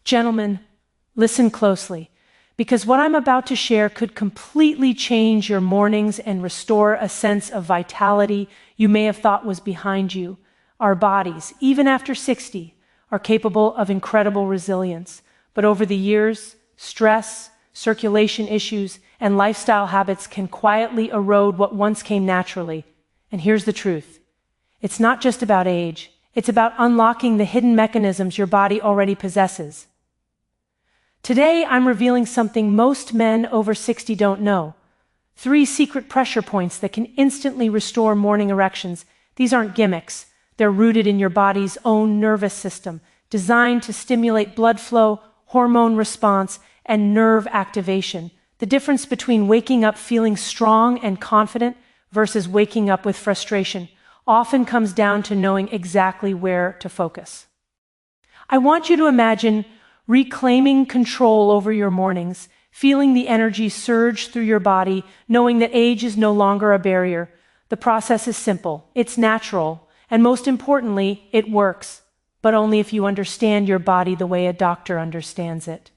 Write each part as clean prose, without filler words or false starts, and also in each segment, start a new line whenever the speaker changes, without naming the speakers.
Gentlemen, listen closely, because what I'm about to share could completely change your mornings and restore a sense of vitality you may have thought was behind you. Our bodies, even after 60, are capable of incredible resilience, but over the years, stress, circulation issues, and lifestyle habits can quietly erode what once came naturally. And here's the truth. It's not just about age. It's about unlocking the hidden mechanisms your body already possesses. Today, I'm revealing something most men over 60 don't know. 3 secret pressure points that can instantly restore morning erections. These aren't gimmicks. They're rooted in your body's own nervous system, designed to stimulate blood flow, hormone response, and nerve activation. The difference between waking up feeling strong and confident versus waking up with frustration often comes down to knowing exactly where to focus. I want you to imagine reclaiming control over your mornings, feeling the energy surge through your body, knowing that age is no longer a barrier. The process is simple, it's natural, and most importantly, it works, but only if you understand your body the way a doctor understands it.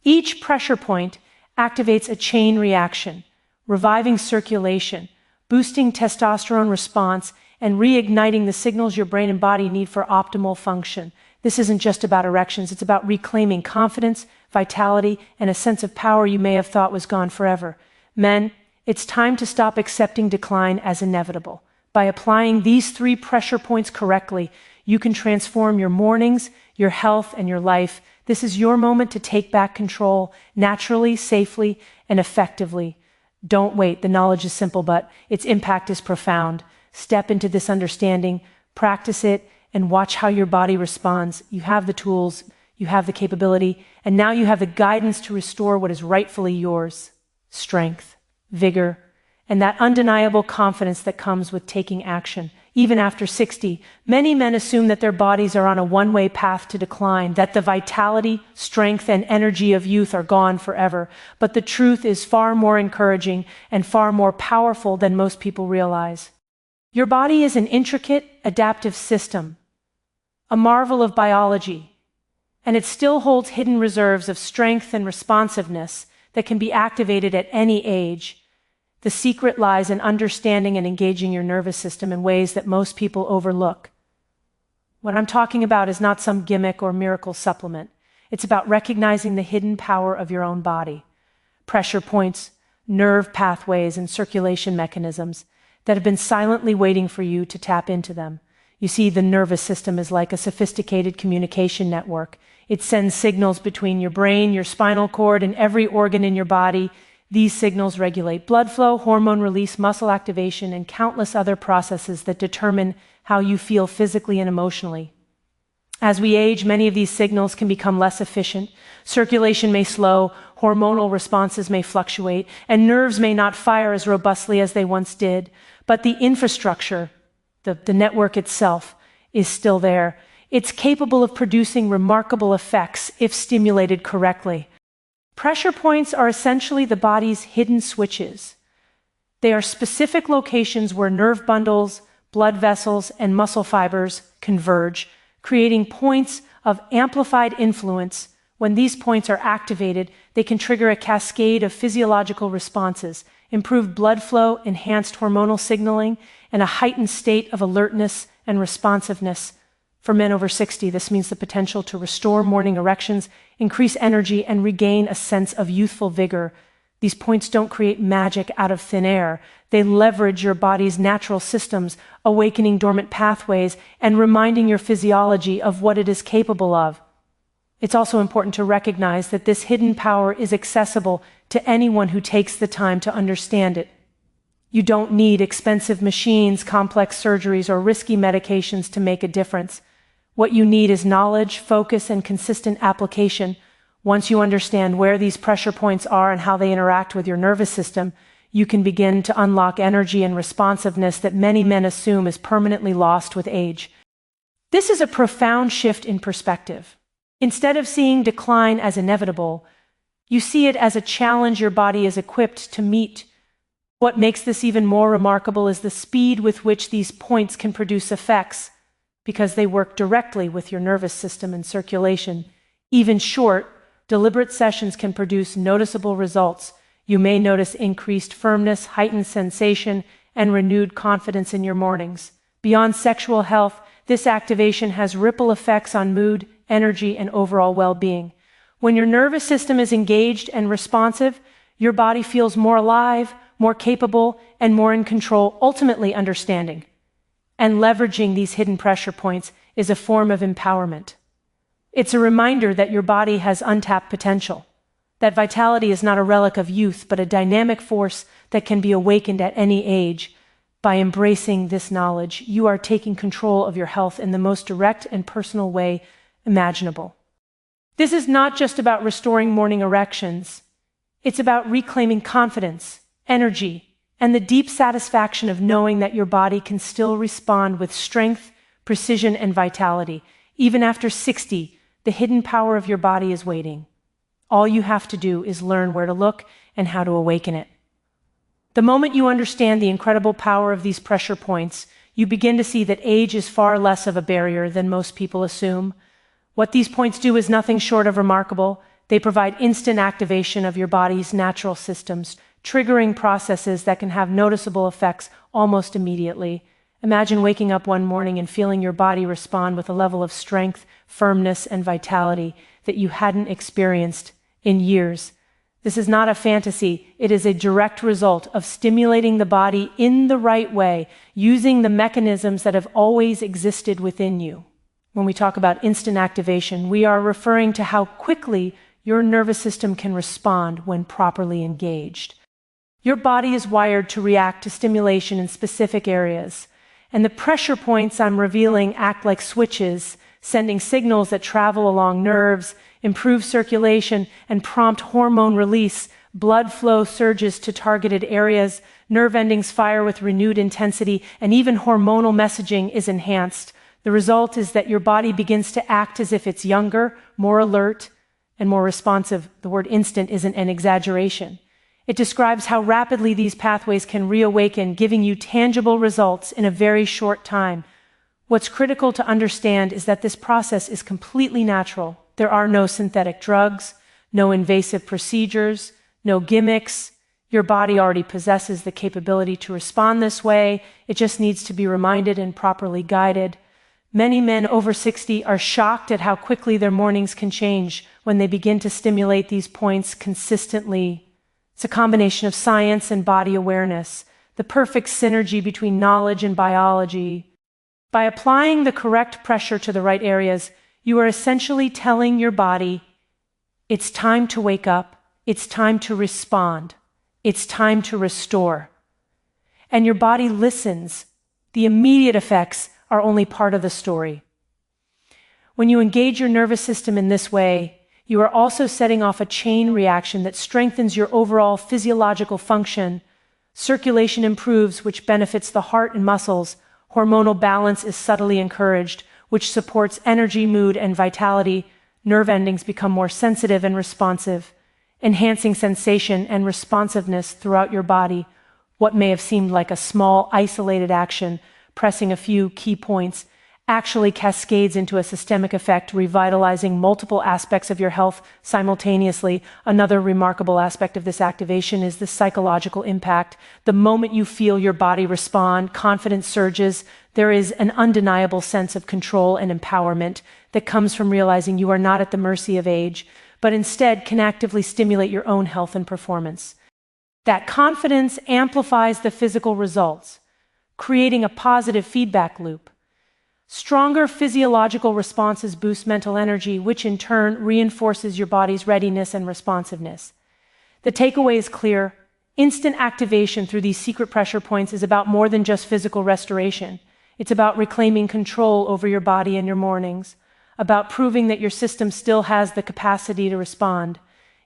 Each pressure point activates a chain reaction, reviving circulation, boosting testosterone response, and reigniting the signals your brain and body need for optimal function. This isn't just about erections, it's about reclaiming confidence, vitality, and a sense of power you may have thought was gone forever. Men, it's time to stop accepting decline as inevitable. By applying these 3 pressure points correctly, you can transform your mornings, your health, and your life. This is your moment to take back control naturally, safely, and effectively. Don't wait. The knowledge is simple, but its impact is profound. Step into this understanding, practice it, and watch how your body responds. You have the tools, you have the capability, and now you have the guidance to restore what is rightfully yours: strength, vigor, and that undeniable confidence that comes with taking action. Even after 60, many men assume that their bodies are on a one-way path to decline, that the vitality, strength, and energy of youth are gone forever. But the truth is far more encouraging and far more powerful than most people realize. Your body is an intricate, adaptive system, a marvel of biology, and it still holds hidden reserves of strength and responsiveness that can be activated at any age. The secret lies in understanding and engaging your nervous system in ways that most people overlook. What I'm talking about is not some gimmick or miracle supplement. It's about recognizing the hidden power of your own body. Pressure points, nerve pathways, and circulation mechanisms that have been silently waiting for you to tap into them. You see, the nervous system is like a sophisticated communication network. It sends signals between your brain, your spinal cord, and every organ in your body. These signals regulate blood flow, hormone release, muscle activation, and countless other processes that determine how you feel physically and emotionally. As we age, many of these signals can become less efficient. Circulation may slow, hormonal responses may fluctuate, and nerves may not fire as robustly as they once did. But the infrastructure, the network itself, is still there. It's capable of producing remarkable effects if stimulated correctly. Pressure points are essentially the body's hidden switches. They are specific locations where nerve bundles, blood vessels, and muscle fibers converge, creating points of amplified influence. When these points are activated, they can trigger a cascade of physiological responses, improved blood flow, enhanced hormonal signaling, and a heightened state of alertness and responsiveness. For men over 60, this means the potential to restore morning erections, increase energy, and regain a sense of youthful vigor. These points don't create magic out of thin air. They leverage your body's natural systems, awakening dormant pathways, and reminding your physiology of what it is capable of. It's also important to recognize that this hidden power is accessible to anyone who takes the time to understand it. You don't need expensive machines, complex surgeries, or risky medications to make a difference. What you need is knowledge, focus, and consistent application. Once you understand where these pressure points are and how they interact with your nervous system, you can begin to unlock energy and responsiveness that many men assume is permanently lost with age. This is a profound shift in perspective. Instead of seeing decline as inevitable, you see it as a challenge your body is equipped to meet. What makes this even more remarkable is the speed with which these points can produce effects, because they work directly with your nervous system and circulation. Even short, deliberate sessions can produce noticeable results. You may notice increased firmness, heightened sensation, and renewed confidence in your mornings. Beyond sexual health, this activation has ripple effects on mood, energy, and overall well-being. When your nervous system is engaged and responsive, your body feels more alive, more capable, and more in control, ultimately understanding. And leveraging these hidden pressure points is a form of empowerment. It's a reminder that your body has untapped potential, that vitality is not a relic of youth, but a dynamic force that can be awakened at any age. By embracing this knowledge, you are taking control of your health in the most direct and personal way imaginable. This is not just about restoring morning erections. It's about reclaiming confidence, energy, and the deep satisfaction of knowing that your body can still respond with strength, precision, and vitality. Even after 60, the hidden power of your body is waiting. All you have to do is learn where to look and how to awaken it. The moment you understand the incredible power of these pressure points, you begin to see that age is far less of a barrier than most people assume. What these points do is nothing short of remarkable. They provide instant activation of your body's natural systems, triggering processes that can have noticeable effects almost immediately. Imagine waking up one morning and feeling your body respond with a level of strength, firmness, and vitality that you hadn't experienced in years. This is not a fantasy. It is a direct result of stimulating the body in the right way, using the mechanisms that have always existed within you. When we talk about instant activation, we are referring to how quickly your nervous system can respond when properly engaged. Your body is wired to react to stimulation in specific areas, and the pressure points I'm revealing act like switches, sending signals that travel along nerves, improve circulation, and prompt hormone release. Blood flow surges to targeted areas, nerve endings fire with renewed intensity, and even hormonal messaging is enhanced. The result is that your body begins to act as if it's younger, more alert, and more responsive. The word instant isn't an exaggeration. It describes how rapidly these pathways can reawaken, giving you tangible results in a very short time. What's critical to understand is that this process is completely natural. There are no synthetic drugs, no invasive procedures, no gimmicks. Your body already possesses the capability to respond this way. It just needs to be reminded and properly guided. Many men over 60 are shocked at how quickly their mornings can change when they begin to stimulate these points consistently. It's a combination of science and body awareness, the perfect synergy between knowledge and biology. By applying the correct pressure to the right areas, you are essentially telling your body, it's time to wake up, it's time to respond, it's time to restore. And your body listens. The immediate effects are only part of the story. When you engage your nervous system in this way, you are also setting off a chain reaction that strengthens your overall physiological function. Circulation improves, which benefits the heart and muscles. Hormonal balance is subtly encouraged, which supports energy, mood, and vitality. Nerve endings become more sensitive and responsive, enhancing sensation and responsiveness throughout your body. What may have seemed like a small, isolated action, pressing a few key points, actually cascades into a systemic effect, revitalizing multiple aspects of your health simultaneously. Another remarkable aspect of this activation is the psychological impact. The moment you feel your body respond, confidence surges. There is an undeniable sense of control and empowerment that comes from realizing you are not at the mercy of age, but instead can actively stimulate your own health and performance. That confidence amplifies the physical results, creating a positive feedback loop. Stronger physiological responses boost mental energy, which in turn reinforces your body's readiness and responsiveness. The takeaway is clear. Instant activation through these secret pressure points is about more than just physical restoration. It's about reclaiming control over your body and your mornings, about proving that your system still has the capacity to respond,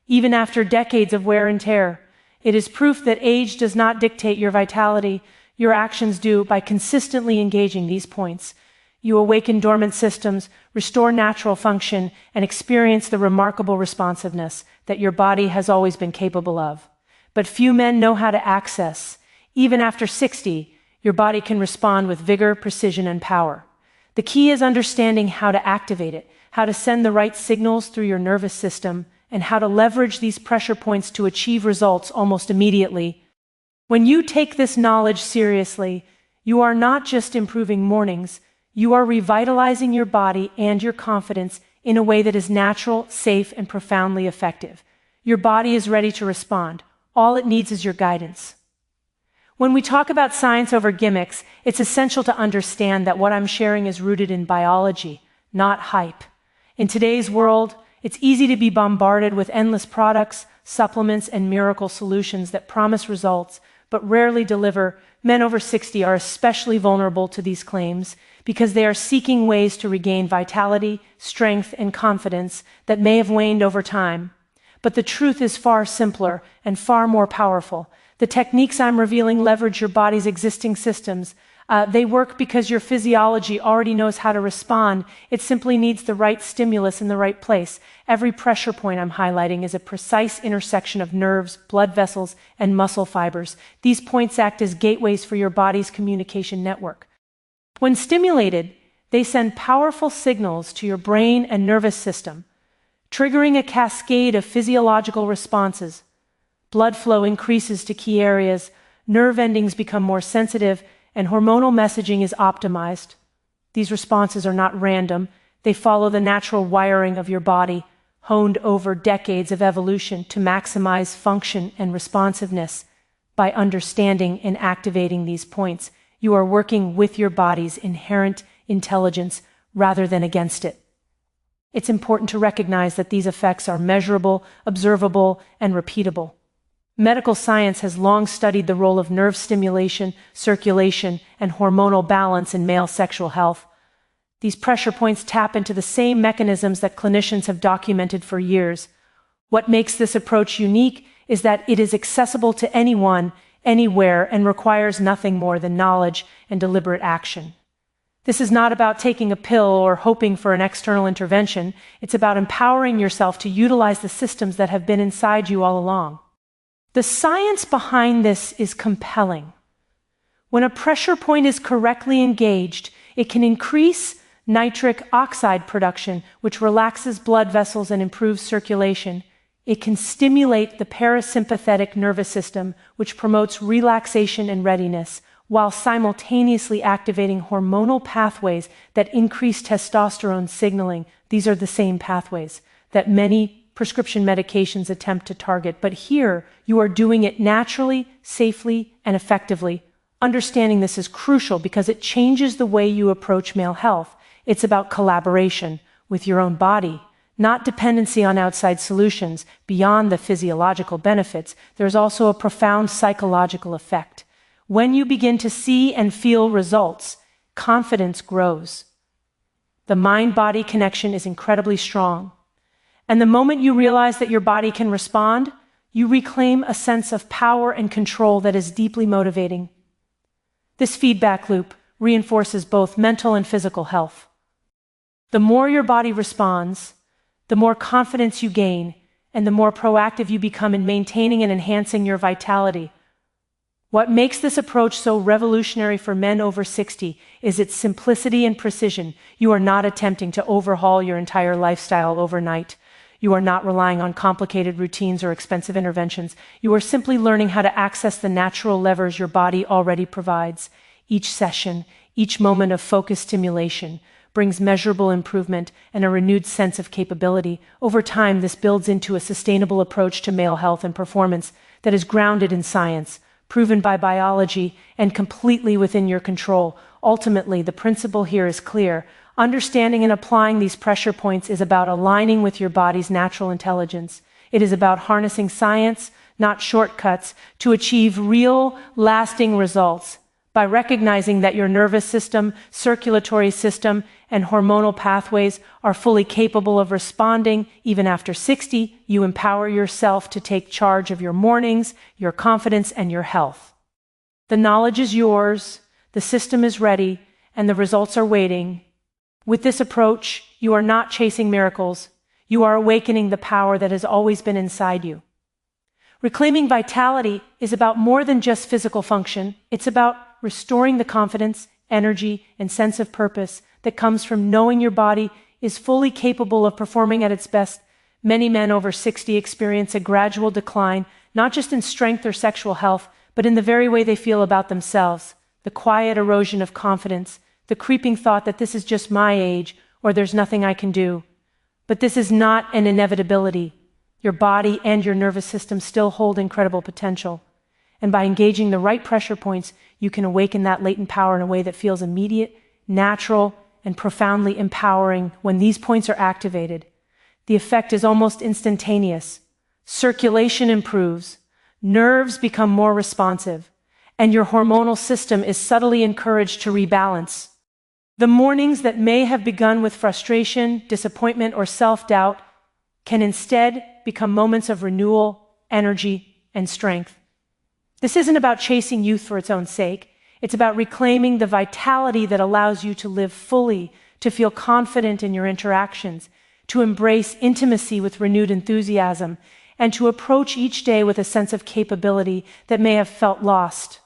even after decades of wear and tear. It is proof that age does not dictate your vitality. Your actions do. By consistently engaging these points, you awaken dormant systems, restore natural function, and experience the remarkable responsiveness that your body has always been capable of. But few men know how to access. Even after 60, your body can respond with vigor, precision, and power. The key is understanding how to activate it, how to send the right signals through your nervous system, and how to leverage these pressure points to achieve results almost immediately. When you take this knowledge seriously, you are not just improving mornings, you are revitalizing your body and your confidence in a way that is natural, safe, and profoundly effective. Your body is ready to respond. All it needs is your guidance. When we talk about science over gimmicks, it's essential to understand that what I'm sharing is rooted in biology, not hype. In today's world, it's easy to be bombarded with endless products, supplements, and miracle solutions that promise results, but rarely deliver. Men over 60 are especially vulnerable to these claims because they are seeking ways to regain vitality, strength, and confidence that may have waned over time. But the truth is far simpler and far more powerful. The techniques I'm revealing leverage your body's existing systems. They work because your physiology already knows how to respond. It simply needs the right stimulus in the right place. Every pressure point I'm highlighting is a precise intersection of nerves, blood vessels, and muscle fibers. These points act as gateways for your body's communication network. When stimulated, they send powerful signals to your brain and nervous system, triggering a cascade of physiological responses. Blood flow increases to key areas, nerve endings become more sensitive, and hormonal messaging is optimized. These responses are not random. They follow the natural wiring of your body, honed over decades of evolution to maximize function and responsiveness. By understanding and activating these points, you are working with your body's inherent intelligence rather than against it. It's important to recognize that these effects are measurable, observable, and repeatable. Medical science has long studied the role of nerve stimulation, circulation, and hormonal balance in male sexual health. These pressure points tap into the same mechanisms that clinicians have documented for years. What makes this approach unique is that it is accessible to anyone, anywhere, and requires nothing more than knowledge and deliberate action. This is not about taking a pill or hoping for an external intervention. It's about empowering yourself to utilize the systems that have been inside you all along. The science behind this is compelling. When a pressure point is correctly engaged, it can increase nitric oxide production, which relaxes blood vessels and improves circulation. It can stimulate the parasympathetic nervous system, which promotes relaxation and readiness, while simultaneously activating hormonal pathways that increase testosterone signaling. These are the same pathways that many prescription medications attempt to target, but here you are doing it naturally, safely, and effectively. Understanding this is crucial because it changes the way you approach male health. It's about collaboration with your own body, not dependency on outside solutions. Beyond the physiological benefits, there's also a profound psychological effect. When you begin to see and feel results, confidence grows. The mind-body connection is incredibly strong. And the moment you realize that your body can respond, you reclaim a sense of power and control that is deeply motivating. This feedback loop reinforces both mental and physical health. The more your body responds, the more confidence you gain, and the more proactive you become in maintaining and enhancing your vitality. What makes this approach so revolutionary for men over 60 is its simplicity and precision. You are not attempting to overhaul your entire lifestyle overnight. You are not relying on complicated routines or expensive interventions. You are simply learning how to access the natural levers your body already provides. Each session, each moment of focused stimulation brings measurable improvement and a renewed sense of capability. Over time, this builds into a sustainable approach to male health and performance that is grounded in science, proven by biology, and completely within your control. Ultimately, the principle here is clear. Understanding and applying these pressure points is about aligning with your body's natural intelligence. It is about harnessing science, not shortcuts, to achieve real, lasting results. By recognizing that your nervous system, circulatory system, and hormonal pathways are fully capable of responding even after 60, you empower yourself to take charge of your mornings, your confidence, and your health. The knowledge is yours, the system is ready, and the results are waiting. With this approach, you are not chasing miracles. You are awakening the power that has always been inside you. Reclaiming vitality is about more than just physical function. It's about restoring the confidence, energy, and sense of purpose that comes from knowing your body is fully capable of performing at its best. Many men over 60 experience a gradual decline, not just in strength or sexual health, but in the very way they feel about themselves. The quiet erosion of confidence, the creeping thought that this is just my age, or there's nothing I can do. But this is not an inevitability. Your body and your nervous system still hold incredible potential. And by engaging the right pressure points, you can awaken that latent power in a way that feels immediate, natural, and profoundly empowering. When these points are activated, the effect is almost instantaneous. Circulation improves, nerves become more responsive, and your hormonal system is subtly encouraged to rebalance. The mornings that may have begun with frustration, disappointment, or self-doubt can instead become moments of renewal, energy, and strength. This isn't about chasing youth for its own sake. It's about reclaiming the vitality that allows you to live fully, to feel confident in your interactions, to embrace intimacy with renewed enthusiasm, and to approach each day with a sense of capability that may have felt lost.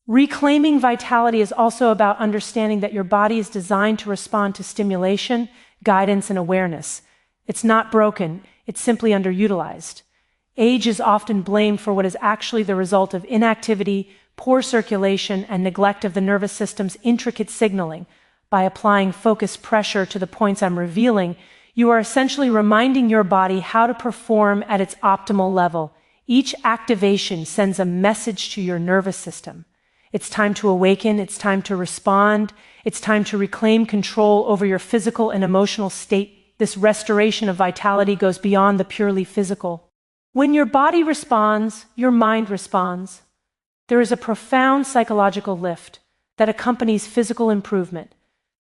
Reclaiming vitality is also about understanding that your body is designed to respond to stimulation, guidance, and awareness. It's not broken, it's simply underutilized. Age is often blamed for what is actually the result of inactivity, poor circulation, and neglect of the nervous system's intricate signaling. By applying focused pressure to the points I'm revealing, you are essentially reminding your body how to perform at its optimal level. Each activation sends a message to your nervous system. It's time to awaken, it's time to respond, it's time to reclaim control over your physical and emotional state. This restoration of vitality goes beyond the purely physical. When your body responds, your mind responds. There is a profound psychological lift that accompanies physical improvement.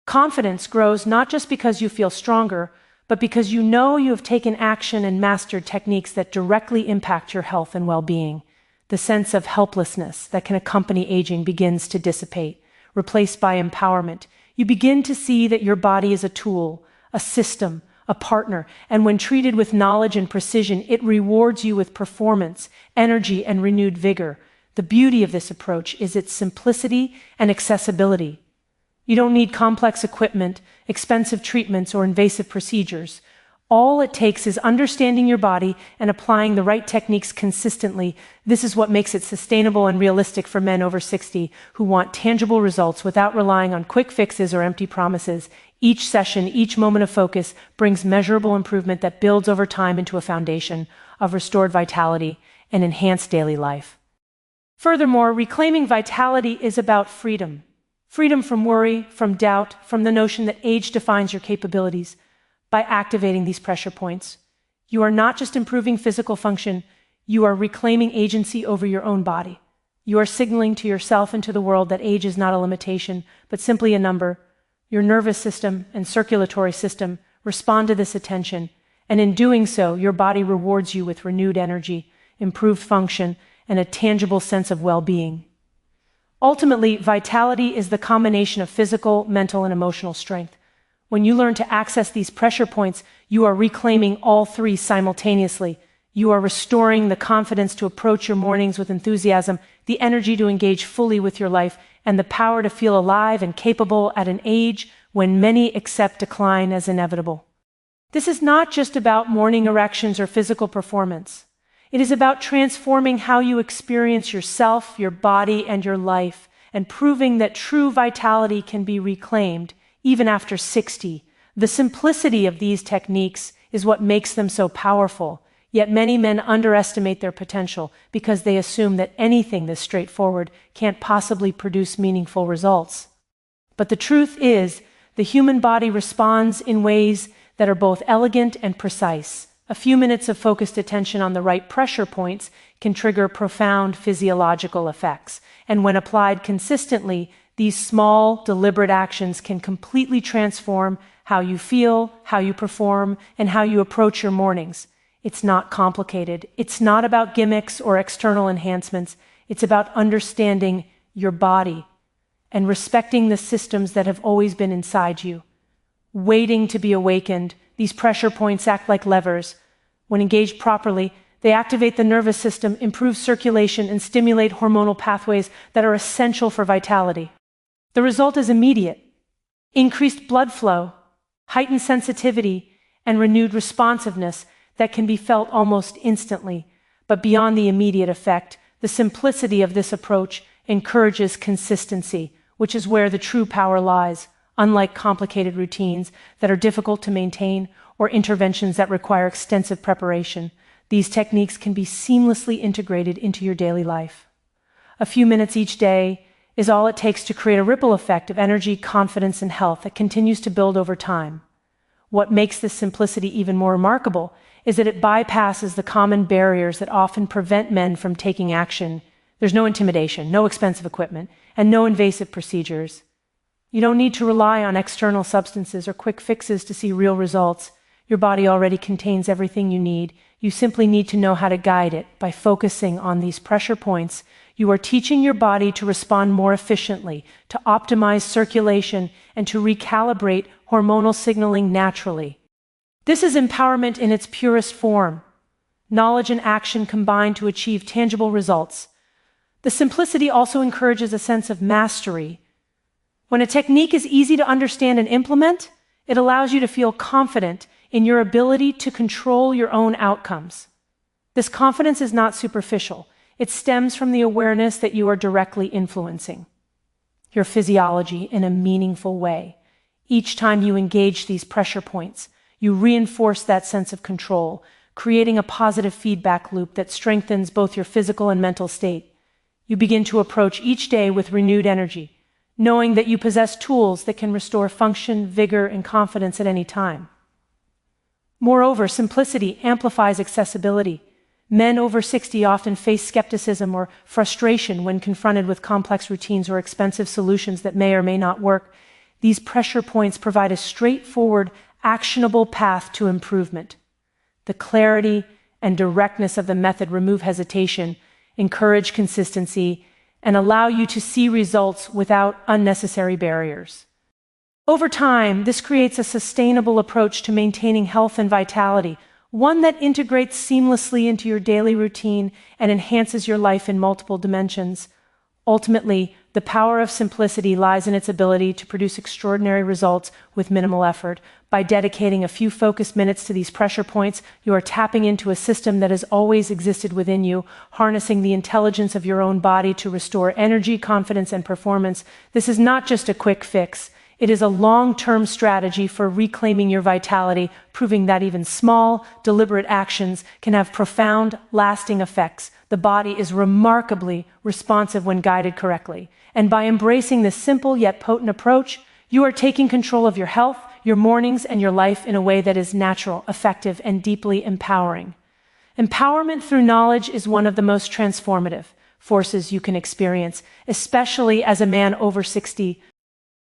Confidence grows not just because you feel stronger, but because you know you have taken action and mastered techniques that directly impact your health and well-being. The sense of helplessness that can accompany aging begins to dissipate, replaced by empowerment. You begin to see that your body is a tool, a system, a partner, and when treated with knowledge and precision, it rewards you with performance, energy, and renewed vigor. The beauty of this approach is its simplicity and accessibility. You don't need complex equipment, expensive treatments, or invasive procedures. All it takes is understanding your body and applying the right techniques consistently. This is what makes it sustainable and realistic for men over 60 who want tangible results without relying on quick fixes or empty promises. Each session, each moment of focus brings measurable improvement that builds over time into a foundation of restored vitality and enhanced daily life. Furthermore, reclaiming vitality is about freedom. Freedom from worry, from doubt, from the notion that age defines your capabilities. By activating these pressure points, you are not just improving physical function, you are reclaiming agency over your own body. You are signaling to yourself and to the world that age is not a limitation, but simply a number. Your nervous system and circulatory system respond to this attention, and in doing so, your body rewards you with renewed energy, improved function, and a tangible sense of well-being. Ultimately, vitality is the combination of physical, mental, and emotional strength. When you learn to access these pressure points, you are reclaiming all three simultaneously. You are restoring the confidence to approach your mornings with enthusiasm, the energy to engage fully with your life, and the power to feel alive and capable at an age when many accept decline as inevitable. This is not just about morning erections or physical performance. It is about transforming how you experience yourself, your body, and your life, and proving that true vitality can be reclaimed even after 60. The simplicity of these techniques is what makes them so powerful, yet many men underestimate their potential because they assume that anything this straightforward can't possibly produce meaningful results. But the truth is, the human body responds in ways that are both elegant and precise. A few minutes of focused attention on the right pressure points can trigger profound physiological effects, and when applied consistently, these small, deliberate actions can completely transform how you feel, how you perform, and how you approach your mornings. It's not complicated. It's not about gimmicks or external enhancements. It's about understanding your body and respecting the systems that have always been inside you, waiting to be awakened. These pressure points act like levers. When engaged properly, they activate the nervous system, improve circulation, and stimulate hormonal pathways that are essential for vitality. The result is immediate. increased blood flow, heightened sensitivity, and renewed responsiveness that can be felt almost instantly. But beyond the immediate effect, the simplicity of this approach encourages consistency, which is where the true power lies. Unlike complicated routines that are difficult to maintain or interventions that require extensive preparation, these techniques can be seamlessly integrated into your daily life. A few minutes each day is all it takes to create a ripple effect of energy, confidence, and health that continues to build over time. What makes this simplicity even more remarkable is that it bypasses the common barriers that often prevent men from taking action. There's no intimidation, no expensive equipment, and no invasive procedures. You don't need to rely on external substances or quick fixes to see real results. Your body already contains everything you need. You simply need to know how to guide it. By focusing on these pressure points, you are teaching your body to respond more efficiently, to optimize circulation, and to recalibrate hormonal signaling naturally. This is empowerment in its purest form. Knowledge and action combine to achieve tangible results. The simplicity also encourages a sense of mastery. When a technique is easy to understand and implement, it allows you to feel confident in your ability to control your own outcomes. This confidence is not superficial. It stems from the awareness that you are directly influencing your physiology in a meaningful way. Each time you engage these pressure points, you reinforce that sense of control, creating a positive feedback loop that strengthens both your physical and mental state. You begin to approach each day with renewed energy, knowing that you possess tools that can restore function, vigor, and confidence at any time. Moreover, simplicity amplifies accessibility. Men over 60 often face skepticism or frustration when confronted with complex routines or expensive solutions that may or may not work. These pressure points provide a straightforward, actionable path to improvement. The clarity and directness of the method remove hesitation, encourage consistency, and allow you to see results without unnecessary barriers. Over time, this creates a sustainable approach to maintaining health and vitality, one that integrates seamlessly into your daily routine and enhances your life in multiple dimensions. Ultimately, the power of simplicity lies in its ability to produce extraordinary results with minimal effort. By dedicating a few focused minutes to these pressure points, you are tapping into a system that has always existed within you, harnessing the intelligence of your own body to restore energy, confidence, and performance. This is not just a quick fix. It is a long-term strategy for reclaiming your vitality, proving that even small, deliberate actions can have profound, lasting effects. The body is remarkably responsive when guided correctly. And by embracing this simple yet potent approach, you are taking control of your health, your mornings, and your life in a way that is natural, effective, and deeply empowering. Empowerment through knowledge is one of the most transformative forces you can experience, especially as a man over 60.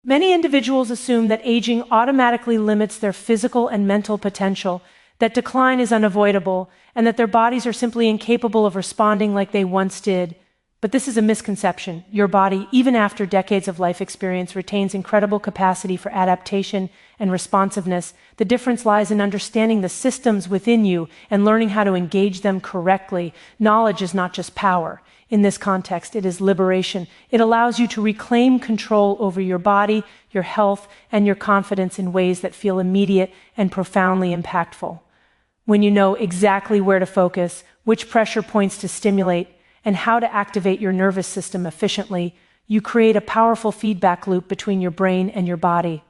Many individuals assume that aging automatically limits their physical and mental potential, that decline is unavoidable, and that their bodies are simply incapable of responding like they once did. But this is a misconception. Your body, even after decades of life experience, retains incredible capacity for adaptation and responsiveness. The difference lies in understanding the systems within you and learning how to engage them correctly. Knowledge is not just power. In this context, it is liberation. It allows you to reclaim control over your body, your health, and your confidence in ways that feel immediate and profoundly impactful. When you know exactly where to focus, which pressure points to stimulate, and how to activate your nervous system efficiently, you create a powerful feedback loop between your brain and your body.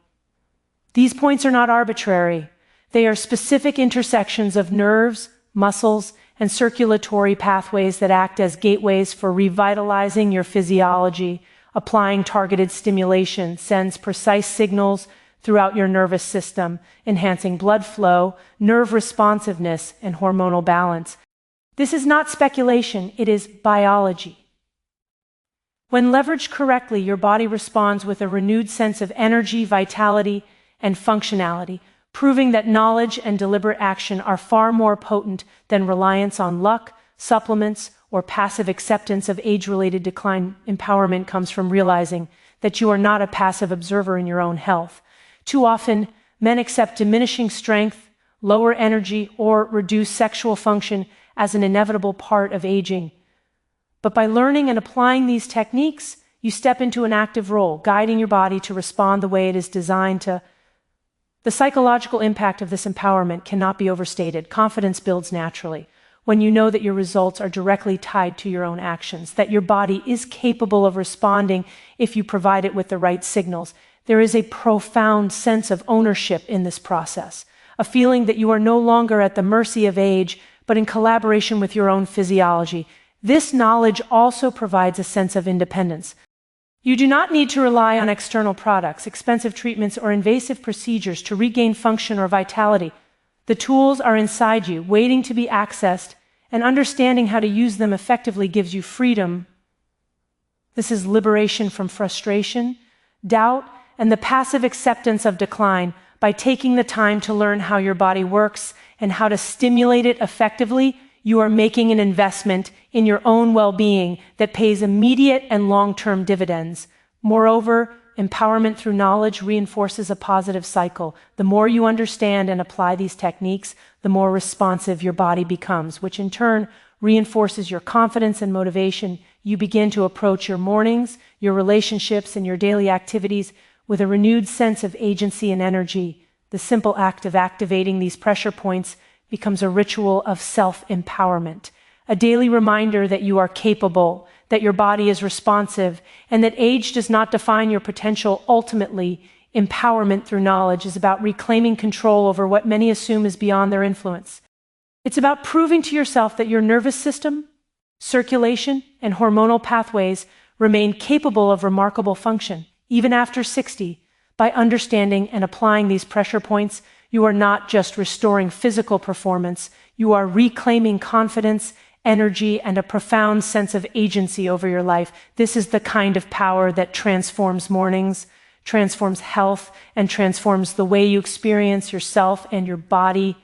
These points are not arbitrary. They are specific intersections of nerves, muscles, and circulatory pathways that act as gateways for revitalizing your physiology. Applying targeted stimulation sends precise signals throughout your nervous system, enhancing blood flow, nerve responsiveness, and hormonal balance. This is not speculation, it is biology. When leveraged correctly, your body responds with a renewed sense of energy, vitality, and functionality, proving that knowledge and deliberate action are far more potent than reliance on luck, supplements, or passive acceptance of age-related decline. Empowerment comes from realizing that you are not a passive observer in your own health. Too often, men accept diminishing strength, lower energy, or reduced sexual function as an inevitable part of aging. But by learning and applying these techniques, You step into an active role, guiding your body to respond the way it is designed to. The psychological impact of this empowerment cannot be overstated. Confidence builds naturally when you know that your results are directly tied to your own actions, that your body is capable of responding if you provide it with the right signals. There is a profound sense of ownership in this process, a feeling that you are no longer at the mercy of age, but in collaboration with your own physiology. This knowledge also provides a sense of independence. You do not need to rely on external products, expensive treatments, or invasive procedures to regain function or vitality. The tools are inside you, waiting to be accessed, and understanding how to use them effectively gives you freedom. This is liberation from frustration, doubt, and the passive acceptance of decline. By taking the time to learn how your body works and how to stimulate it effectively, you are making an investment in your own well-being that pays immediate and long-term dividends. Moreover, empowerment through knowledge reinforces a positive cycle. The more you understand and apply these techniques, the more responsive your body becomes, which in turn reinforces your confidence and motivation. You begin to approach your mornings, your relationships, and your daily activities with a renewed sense of agency and energy. The simple act of activating these pressure points becomes a ritual of self-empowerment, a daily reminder that you are capable, that your body is responsive, and that age does not define your potential. Ultimately, empowerment through knowledge is about reclaiming control over what many assume is beyond their influence. It's about proving to yourself that your nervous system, circulation, and hormonal pathways remain capable of remarkable function, even after 60. By understanding and applying these pressure points, you are not just restoring physical performance, you are reclaiming confidence, energy, and a profound sense of agency over your life. This is the kind of power that transforms mornings, transforms health, and transforms the way you experience yourself and your body.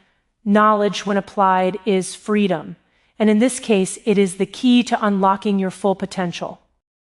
Knowledge, when applied, is freedom. And in this case, it is the key to unlocking your full potential.